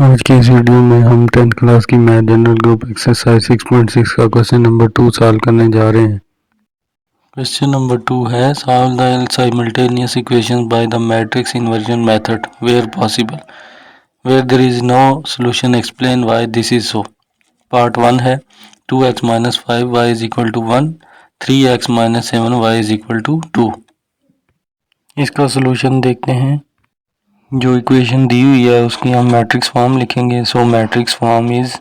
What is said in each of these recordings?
आज की इस वीडियो में हम 10th क्लास की मैथ जनरल ग्रुप एक्सरसाइज 6.6 का क्वेश्चन नंबर 2 सॉल्व करने जा रहे हैं। क्वेश्चन नंबर 2 है solve the simultaneous equations by the matrix inversion method where possible where there is no solution explain why this is so. Part 1 है 2x माइनस 5y is equal to 1, 3x माइनस 7y is equal to 2। इसका solution देखते हैं। जो equation दी हुई है उसकी हम मैट्रिक्स फॉर्म लिखेंगे। So matrix form is,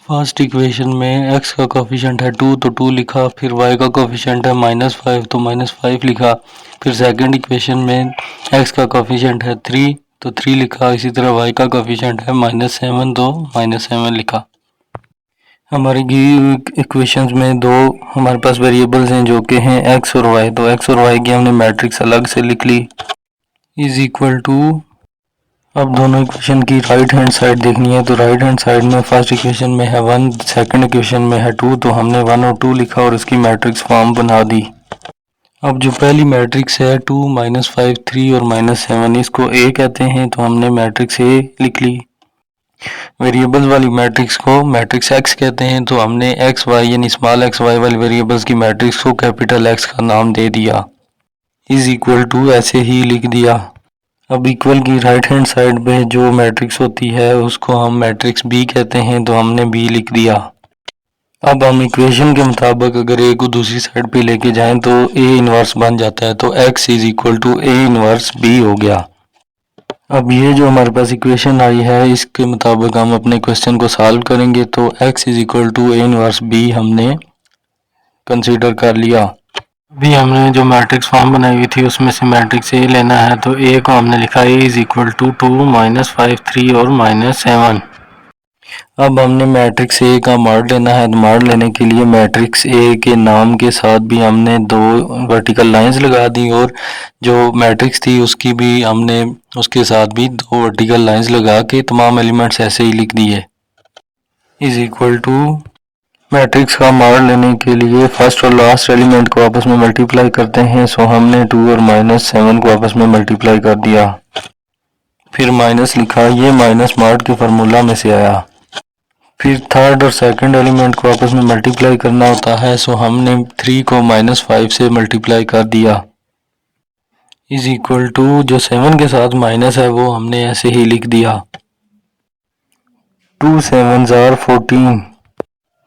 first equation में x का कोफिशिएंट है 2 तो 2 लिखा, फिर y का कोफिशिएंट है -5 तो -5 लिखा। फिर सेकंड इक्वेशन में x का कोफिशिएंट है 3 तो 3 लिखा। इसी तरह y का कोफिशिएंट है -7 तो -7 लिखा। हमारी इक्वेशंस में दो हमारे पास वेरिएबल्स हैं जो कि हैं x और y। तो x और y की हमने मैट्रिक्स अलग से लिख ली इज इक्वल टू। अब दोनों इक्वेशन की राइट हैंड साइड देखनी है। तो राइट हैंड साइड में फर्स्ट इक्वेशन में है 1, सेकंड इक्वेशन में है 2 तो हमने 1 और 2 लिखा और इसकी मैट्रिक्स फॉर्म बना दी। अब जो पहली मैट्रिक्स है 2 -5 3 और -7 इसको A कहते हैं तो हमने मैट्रिक्स A लिख ली। वेरिएबल्स वाली मैट्रिक्स को मैट्रिक्स X कहते हैं तो हमने एक्स वाई यानी स्मॉल एक्स वाई वाली वेरिएबल्स की मैट्रिक्स को कैपिटल X का नाम दे दिया इज इक्वल टू ऐसे ही लिख दिया। अब इक्वल की राइट हैंड साइड पे जो मैट्रिक्स होती है उसको हम मैट्रिक्स बी कहते हैं तो हमने बी लिख दिया। अब हम इक्वेशन के मुताबिक अगर ए को दूसरी साइड पे लेके जाएं तो ए इनवर्स बन जाता है तो x is equal to a inverse b हो गया। अब ये जो हमारे पास इक्वेशन आई है इसके मुताबिक हम अपने क्वेश्चन को सॉल्व करेंगे। तो x is equal to a inverse b हमने कंसीडर कर लिया। अभी हमने जो मैट्रिक्स फॉर्म बनाई हुई थी उसमें से मैट्रिक्स ए लेना है तो ए को हमने लिखा ए इज इक्वल टू 2 -5 3 और -7। अब हमने मैट्रिक्स ए का मॉड लेना है। तो मॉड लेने के लिए मैट्रिक्स ए के नाम के साथ भी हमने दो वर्टिकल लाइंस लगा दी और जो मैट्रिक्स थी उसकी भी हमने उसके साथ भी दो वर्टिकल लाइंस लगा के तमाम एलिमेंट्स ऐसे ही लिख दिए इज इक्वल टू। मैट्रिक्स का मॉड लेने के लिए फर्स्ट और लास्ट एलिमेंट को आपस में मल्टीप्लाई करते हैं। सो हमने 2 और -7 को आपस में मल्टीप्लाई कर दिया, फिर माइनस लिखा, ये माइनस मॉड के फार्मूला में से आया। फिर थर्ड और सेकंड एलिमेंट को आपस में मल्टीप्लाई करना होता है। सो हमने 3 को -5 से मल्टीप्लाई कर दिया इज इक्वल टू जो 7 के साथ माइनस है वो हमने ऐसे ही लिख दिया 2 7s are 14।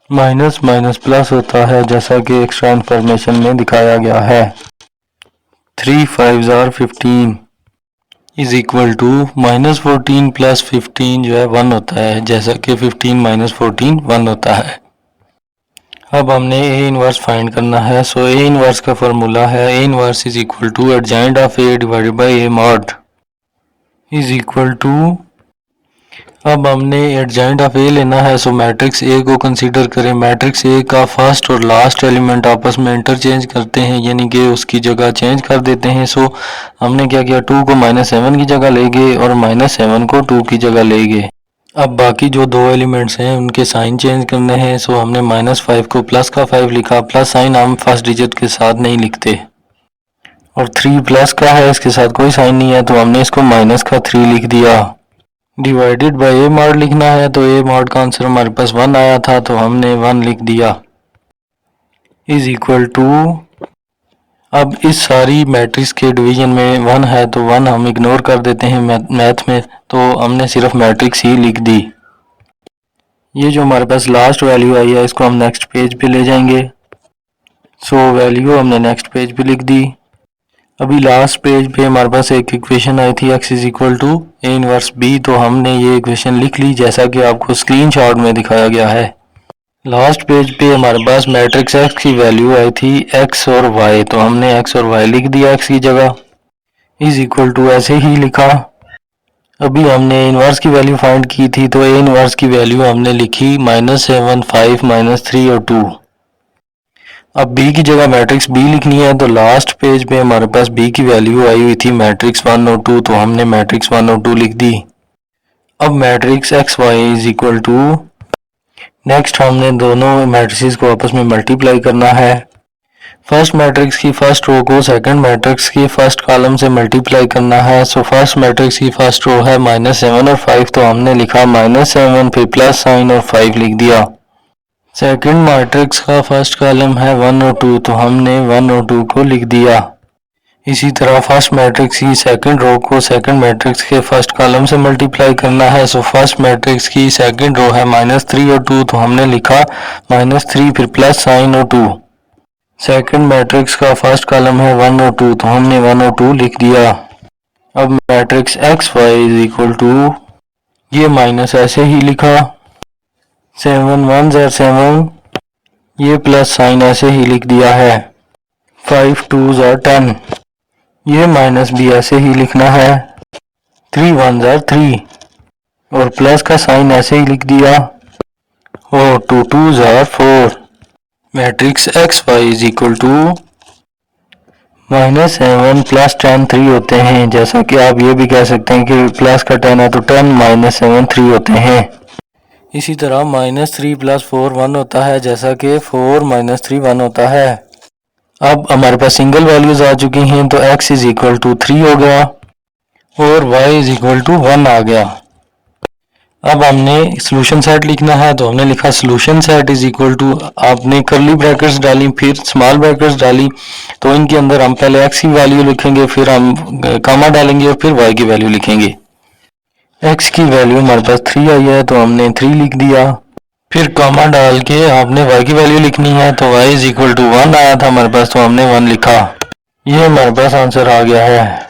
Minus minus plus होता है जैसा कि एक्स्ट्रा इन्फॉर्मेशन में दिखाया गया है। 3 5s are 15 is equal to -14 plus 15 जो है 1 होता है जैसा कि 15 - 14 1 होता है। अब हमने ए इनवर्स फाइंड करना है। सो ए इनवर्स का फॉर्मूला है a inverse is equal to adjoint of a divided by a mod is equal to. अब हमने एडजॉइंट ऑफ ए लेना है। सो मैट्रिक्स ए को कंसीडर करें। मैट्रिक्स ए का फर्स्ट और लास्ट एलिमेंट आपस में इंटरचेंज करते हैं यानी कि उसकी जगह चेंज कर देते हैं। सो हमने क्या किया 2 को -7 की जगह ले गए और -7 को 2 की जगह ले गए। अब बाकी जो दो एलिमेंट्स हैं उनके साइन चेंज करने हैं। सो हमने -5 को प्लस का 5 लिखा। प्लस साइन हम फर्स्ट डिजिट के साथ नहीं लिखते और 3 प्लस का है इसके साथ कोई साइन नहीं है तो हमने इसको माइनस का 3 लिख दिया। डिवाइडेड बाय ए मॉड लिखना है तो ए मॉड का आंसर हमारे पास 1 आया था तो हमने 1 लिख दिया इज इक्वल टू। अब इस सारी मैट्रिक्स के डिवीजन में 1 है तो 1 हम इग्नोर कर देते हैं मैथ में तो हमने सिर्फ मैट्रिक्स ही लिख दी। ये जो हमारे पास लास्ट वैल्यू आई है इसको हम नेक्स्ट पेज पे ले जाएंगे। सो वैल्यू हमने नेक्स्ट पेज पे लिख दी। अभी लास्ट पेज पे हमारे पास एक इक्वेशन आई थी x is equal to a inverse b तो हमने ये इक्वेशन लिख ली जैसा कि आपको स्क्रीनशॉट में दिखाया गया है। लास्ट पेज पे हमारे पास मैट्रिक्स x की वैल्यू आई थी x और y तो हमने x और y लिख दिया x की जगह इज इक्वल टू ऐसे ही लिखा। अभी हमने इनवर्स की वैल्यू फाइंड की थी तो ए इनवर्स की वैल्यू हमने लिखी -7 5 -3 और 2। अब b की जगह मैट्रिक्स b लिखनी है तो लास्ट पेज पे हमारे पास b की वैल्यू आई हुई थी मैट्रिक्स 1 और 2 तो हमने मैट्रिक्स 1 और 2 लिख दी। अब matrix x y is equal to, next हमने दोनों मैट्रिसेस को आपस में मल्टीप्लाई करना है। फर्स्ट मैट्रिक्स की फर्स्ट रो को सेकंड मैट्रिक्स की फर्स्ट कॉलम से मल्टीप्लाई करना है। सो फर्स्ट मैट्रिक्स की फर्स्ट रो है -7 और 5, तो हमने लिखा -7 फिर प्लस साइन और 5 लिख दिया। सेकंड मैट्रिक्स का फर्स्ट कॉलम है 1 और 2, तो हमने 1 और 2 को लिख दिया। इसी तरह फर्स्ट मैट्रिक्स की सेकंड रो को सेकंड मैट्रिक्स के फर्स्ट कॉलम से मल्टीप्लाई करना है। सो फर्स्ट मैट्रिक्स की सेकंड रो है -3 और 2, तो हमने लिखा -3 फिर प्लस साइन और 2। सेकंड मैट्रिक्स का फर्स्ट कॉलम है 1 और 2, तो हमने 1 और 2 लिख दिया। अब matrix x y is equal to, ये माइनस ऐसे ही लिखा, 7 1 ज़र 7, ये प्लस साइन ऐसे ही लिख दिया है, 5 2 ज़र 10, ये माइनस भी ऐसे ही लिखना है, 3 1 ज़र 3, और प्लस का साइन ऐसे ही लिख दिया, और 2 2 ज़र 4। Matrix x y is equal to -7 plus 10 3 होते हैं। जैसा कि आप ये भी कह सकते हैं कि प्लस का 10 है तो 10 -7 3 होते हैं। इसी तरह -3 प्लस 4 1 होता है, जैसा कि 4 -3 1 होता है। अब हमारे पास सिंगल वैल्यूज आ चुकी हैं, तो x इज इक्वल टू 3 हो गया और y इज इक्वल टू 1 आ गया। अब हमने सोल्यूशन सेट लिखना है, तो हमने लिखा solution set is equal to, आपने करली ब्रैकेट्स डाली फिर स्मॉल ब्रैकेट्स डाली, तो इनके अंदर हम पहले x की वैल्यू लिखेंगे, फिर हम कामा डालेंगे और फिर y की वैल्यू लिखेंगे। x की वैल्यू हमारे पास 3 आई है, तो हमने 3 लिख दिया, फिर कामा डाल के आपने y की वैल्यू लिखनी है, तो y इज इक्वल टू 1 आया था हमारे पास, तो हमने 1 लिखा। ये हमारे पास आंसर आ गया है।